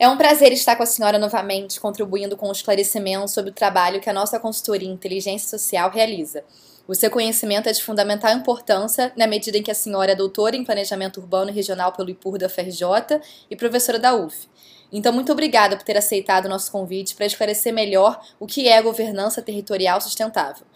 É um prazer estar com a senhora novamente, contribuindo com o esclarecimento sobre o trabalho que a nossa consultoria em inteligência social realiza. O seu conhecimento é de fundamental importância na medida em que a senhora é doutora em Planejamento Urbano e Regional pelo IPUR da UFRJ e professora da UF. Então, muito obrigada por ter aceitado o nosso convite para esclarecer melhor o que é a governança territorial sustentável.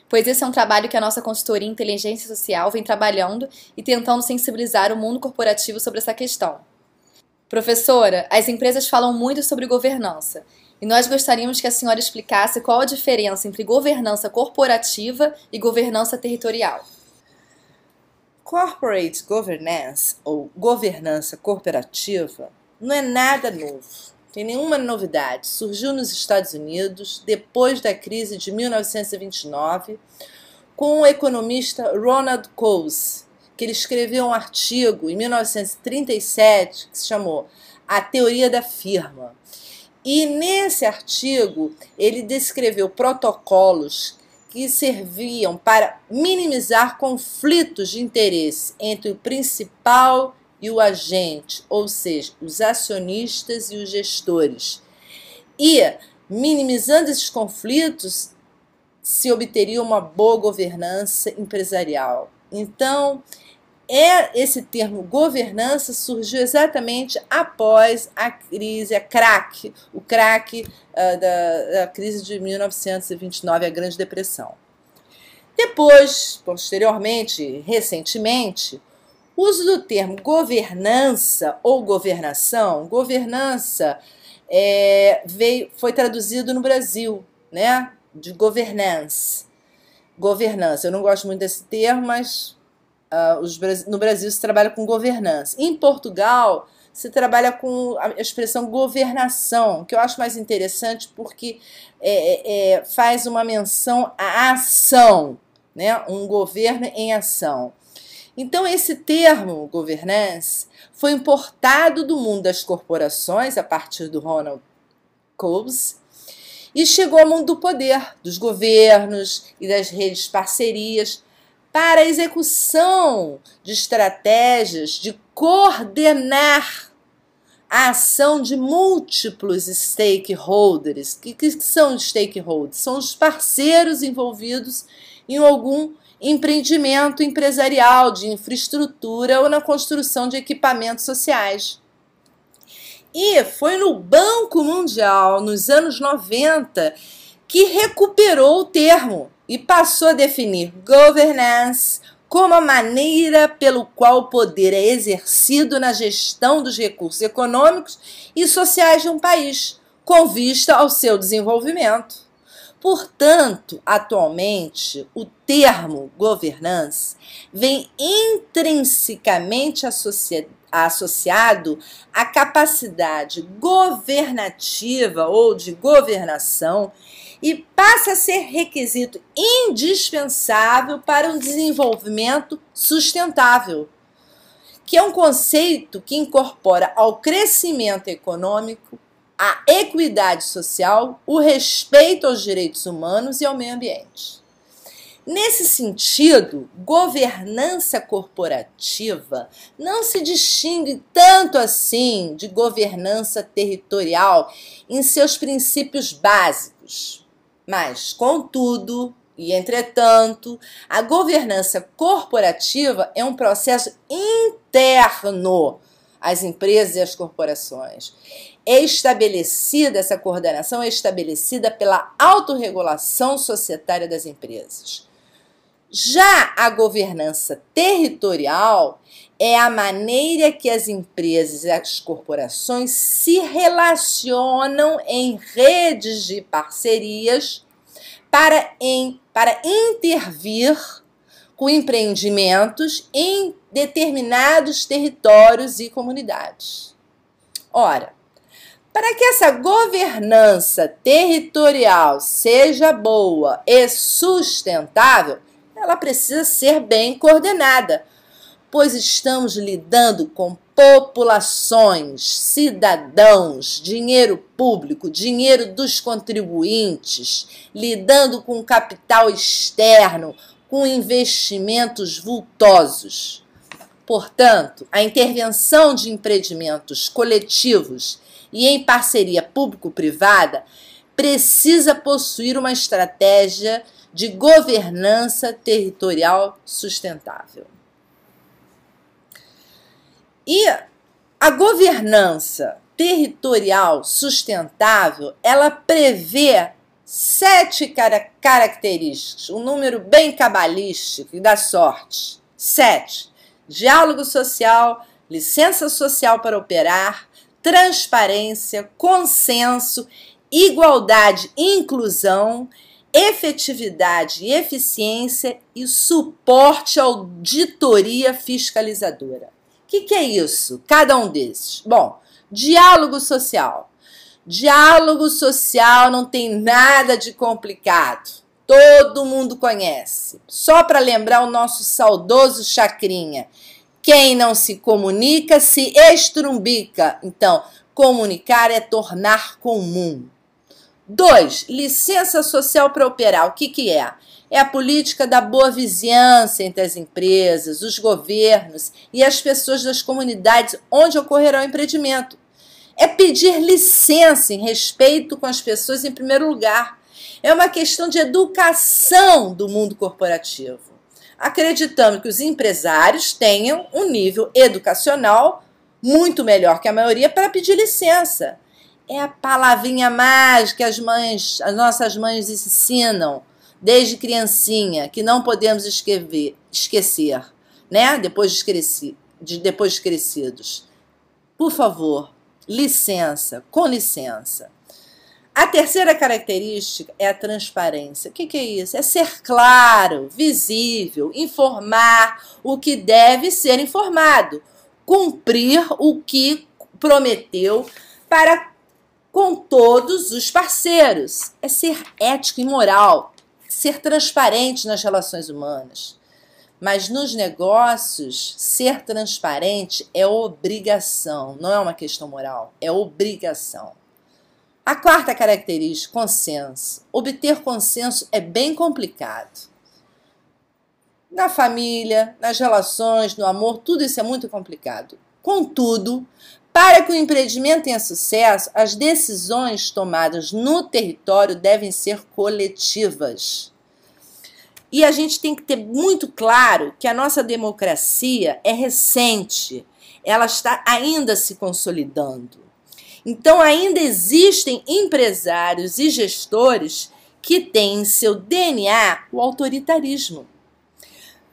Pois esse é um trabalho que a nossa consultoria em inteligência social vem trabalhando e tentando sensibilizar o mundo corporativo sobre essa questão. Professora, as empresas falam muito sobre governança e nós gostaríamos que a senhora explicasse qual a diferença entre governança corporativa e governança territorial. Corporate governance, ou governança corporativa, não é nada novo, não tem nenhuma novidade. Surgiu nos Estados Unidos depois da crise de 1929 com o economista Ronald Coase, que ele escreveu um artigo em 1937 que se chamou A Teoria da Firma. E nesse artigo ele descreveu protocolos que serviam para minimizar conflitos de interesse entre o principal e o agente, ou seja, os acionistas e os gestores. E, minimizando esses conflitos, se obteria uma boa governança empresarial. Então, esse termo governança surgiu exatamente após a crise, o crack da crise de 1929, a Grande Depressão. Depois, posteriormente, recentemente, o uso do termo governança ou governação, foi traduzido no Brasil, né, de governance. Governança, eu não gosto muito desse termo, mas no Brasil se trabalha com governança. Em Portugal se trabalha com a expressão governação, que eu acho mais interessante porque faz uma menção à ação, né? Um governo em ação. Então esse termo governance foi importado do mundo das corporações a partir do Ronald Coase e chegou ao mundo do poder, dos governos e das redes parcerias, para a execução de estratégias de coordenar a ação de múltiplos stakeholders. O que são os stakeholders? São os parceiros envolvidos em algum empreendimento empresarial, de infraestrutura ou na construção de equipamentos sociais. E foi no Banco Mundial, nos anos 90, que recuperou o termo e passou a definir governance como a maneira pelo qual o poder é exercido na gestão dos recursos econômicos e sociais de um país, com vista ao seu desenvolvimento. Portanto, atualmente, o termo governance vem intrinsecamente associado à capacidade governativa ou de governação e passa a ser requisito indispensável para um desenvolvimento sustentável, que é um conceito que incorpora ao crescimento econômico a equidade social, o respeito aos direitos humanos e ao meio ambiente. Nesse sentido, governança corporativa não se distingue tanto assim de governança territorial em seus princípios básicos. Mas, contudo e entretanto, a governança corporativa é um processo interno às empresas e às corporações. Essa coordenação é estabelecida pela autorregulação societária das empresas. Já a governança territorial é a maneira que as empresas e as corporações se relacionam em redes de parcerias para intervir com empreendimentos em determinados territórios e comunidades. Ora, para que essa governança territorial seja boa e sustentável, ela precisa ser bem coordenada, pois estamos lidando com populações, cidadãos, dinheiro público, dinheiro dos contribuintes, lidando com capital externo, com investimentos vultosos. Portanto, a intervenção de empreendimentos coletivos e em parceria público-privada precisa possuir uma estratégia de governança territorial sustentável. E a governança territorial sustentável, ela prevê 7 características, um número bem cabalístico e da sorte. 7. Diálogo social, licença social para operar, transparência, consenso, igualdade e inclusão, efetividade e eficiência e suporte à auditoria fiscalizadora. O que é isso? Cada um desses. Bom, diálogo social. Diálogo social não tem nada de complicado. Todo mundo conhece. Só para lembrar o nosso saudoso Chacrinha. Quem não se comunica se estrumbica. Então, comunicar é tornar comum. 2. Licença social para operar. O que é? É a política da boa vizinhança entre as empresas, os governos e as pessoas das comunidades onde ocorrerá o empreendimento. É pedir licença em respeito com as pessoas em primeiro lugar. É uma questão de educação do mundo corporativo, acreditando que os empresários tenham um nível educacional muito melhor que a maioria para pedir licença. É a palavrinha mágica que as nossas mães ensinam desde criancinha, que não podemos esquecer, né? Depois de crescidos. Por favor, licença, com licença. A terceira característica é a transparência. O que é isso? É ser claro, visível, informar o que deve ser informado, cumprir o que prometeu para com todos os parceiros. É ser ético e moral, ser transparente nas relações humanas. Mas nos negócios, ser transparente é obrigação, não é uma questão moral, é obrigação. A quarta característica, consenso. Obter consenso é bem complicado. Na família, nas relações, no amor, tudo isso é muito complicado. Contudo, para que o empreendimento tenha sucesso, as decisões tomadas no território devem ser coletivas. E a gente tem que ter muito claro que a nossa democracia é recente, ela está ainda se consolidando. Então, ainda existem empresários e gestores que têm em seu DNA o autoritarismo.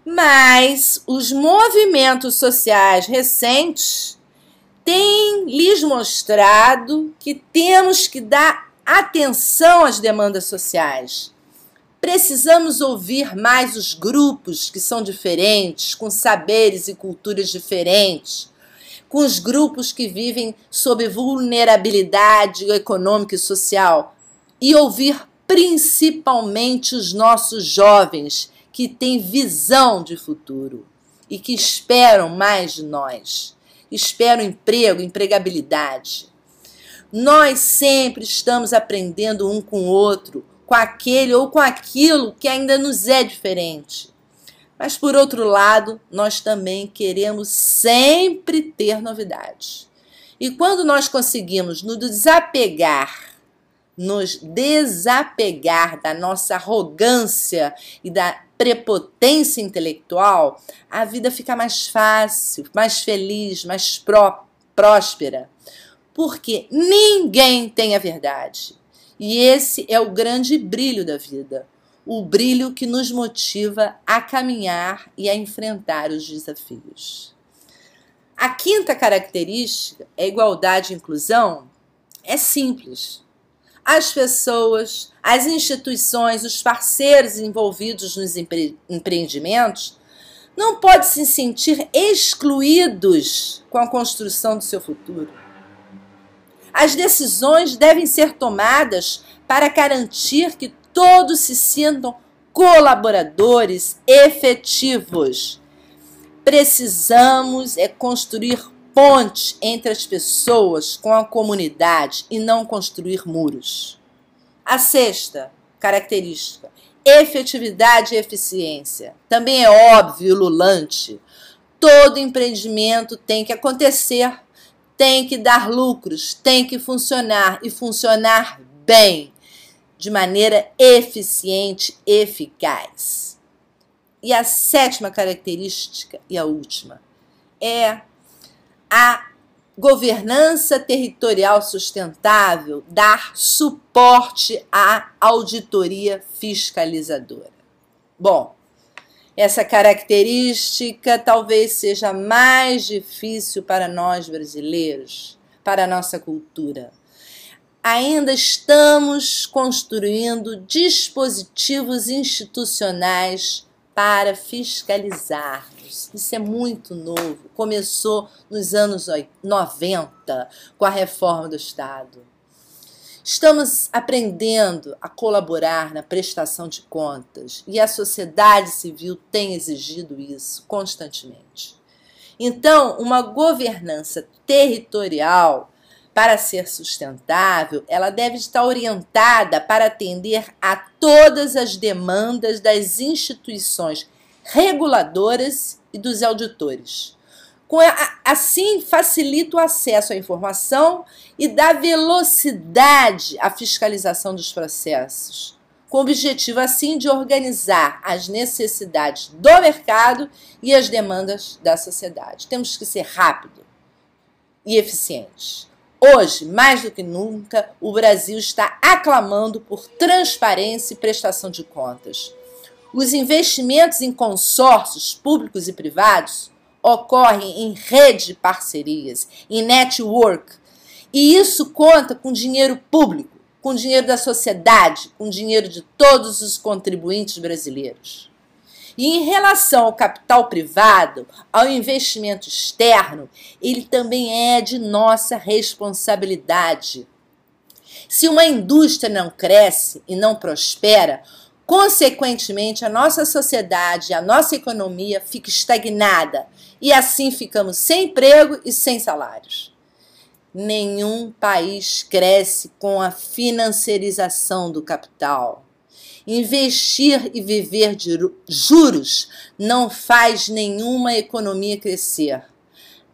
Mas os movimentos sociais recentes têm lhes mostrado que temos que dar atenção às demandas sociais. Precisamos ouvir mais os grupos que são diferentes, com saberes e culturas diferentes, com os grupos que vivem sob vulnerabilidade econômica e social, e ouvir principalmente os nossos jovens que têm visão de futuro e que esperam mais de nós, esperam emprego, empregabilidade. Nós sempre estamos aprendendo um com o outro, com aquele ou com aquilo que ainda nos é diferente. Mas, por outro lado, nós também queremos sempre ter novidades. E quando nós conseguimos nos desapegar da nossa arrogância e da prepotência intelectual, a vida fica mais fácil, mais feliz, mais próspera. Porque ninguém tem a verdade. E esse é o grande brilho da vida. O brilho que nos motiva a caminhar e a enfrentar os desafios. A quinta característica, a igualdade e inclusão, é simples. As pessoas, as instituições, os parceiros envolvidos nos empreendimentos não podem se sentir excluídos com a construção do seu futuro. As decisões devem ser tomadas para garantir que todos se sintam colaboradores efetivos. Precisamos construir pontes entre as pessoas com a comunidade e não construir muros. A sexta característica, efetividade e eficiência. Também é óbvio e ululante. todo empreendimento tem que acontecer, tem que dar lucros, tem que funcionar e funcionar bem, de maneira eficiente, eficaz. E a sétima característica, e a última, é a governança territorial sustentável, dar suporte à auditoria fiscalizadora. Bom, essa característica talvez seja mais difícil para nós brasileiros, para a nossa cultura. Ainda estamos construindo dispositivos institucionais para fiscalizarmos. Isso é muito novo. Começou nos anos 90, com a reforma do Estado. Estamos aprendendo a colaborar na prestação de contas e a sociedade civil tem exigido isso constantemente. Então, uma governança territorial, para ser sustentável, ela deve estar orientada para atender a todas as demandas das instituições reguladoras e dos auditores. Assim, facilita o acesso à informação e dá velocidade à fiscalização dos processos, com o objetivo, assim, de organizar as necessidades do mercado e as demandas da sociedade. Temos que ser rápido e eficientes. Hoje, mais do que nunca, o Brasil está aclamando por transparência e prestação de contas. Os investimentos em consórcios públicos e privados ocorrem em rede de parcerias, em network, e isso conta com dinheiro público, com dinheiro da sociedade, com dinheiro de todos os contribuintes brasileiros. E em relação ao capital privado, ao investimento externo, ele também é de nossa responsabilidade. Se uma indústria não cresce e não prospera, consequentemente a nossa sociedade, a nossa economia fica estagnada e assim ficamos sem emprego e sem salários. Nenhum país cresce com a financiarização do capital. Investir e viver de juros não faz nenhuma economia crescer.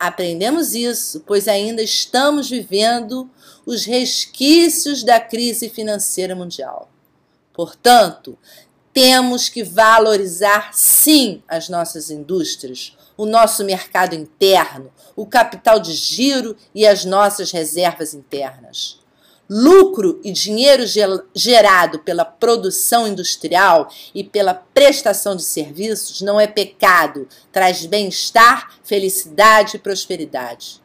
Aprendemos isso, pois ainda estamos vivendo os resquícios da crise financeira mundial. Portanto, temos que valorizar, sim, as nossas indústrias, o nosso mercado interno, o capital de giro e as nossas reservas internas. Lucro e dinheiro gerado pela produção industrial e pela prestação de serviços não é pecado, traz bem-estar, felicidade e prosperidade.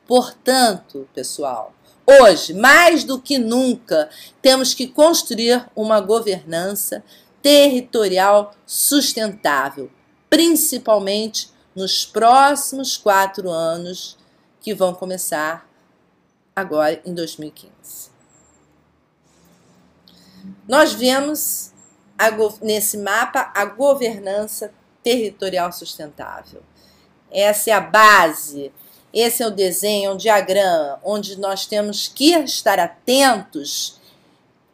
Portanto, pessoal, hoje, mais do que nunca, temos que construir uma governança territorial sustentável, principalmente nos próximos 4 anos, que vão começar agora em 2015. Nós vemos nesse mapa a governança territorial sustentável. Essa é a base, esse é o desenho, um diagrama, onde nós temos que estar atentos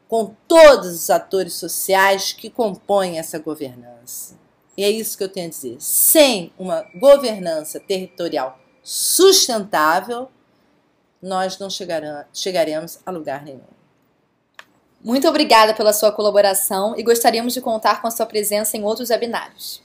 com todos os atores sociais que compõem essa governança. E é isso que eu tenho a dizer. Sem uma governança territorial sustentável, nós não chegaremos a lugar nenhum. Muito obrigada pela sua colaboração e gostaríamos de contar com a sua presença em outros webinários.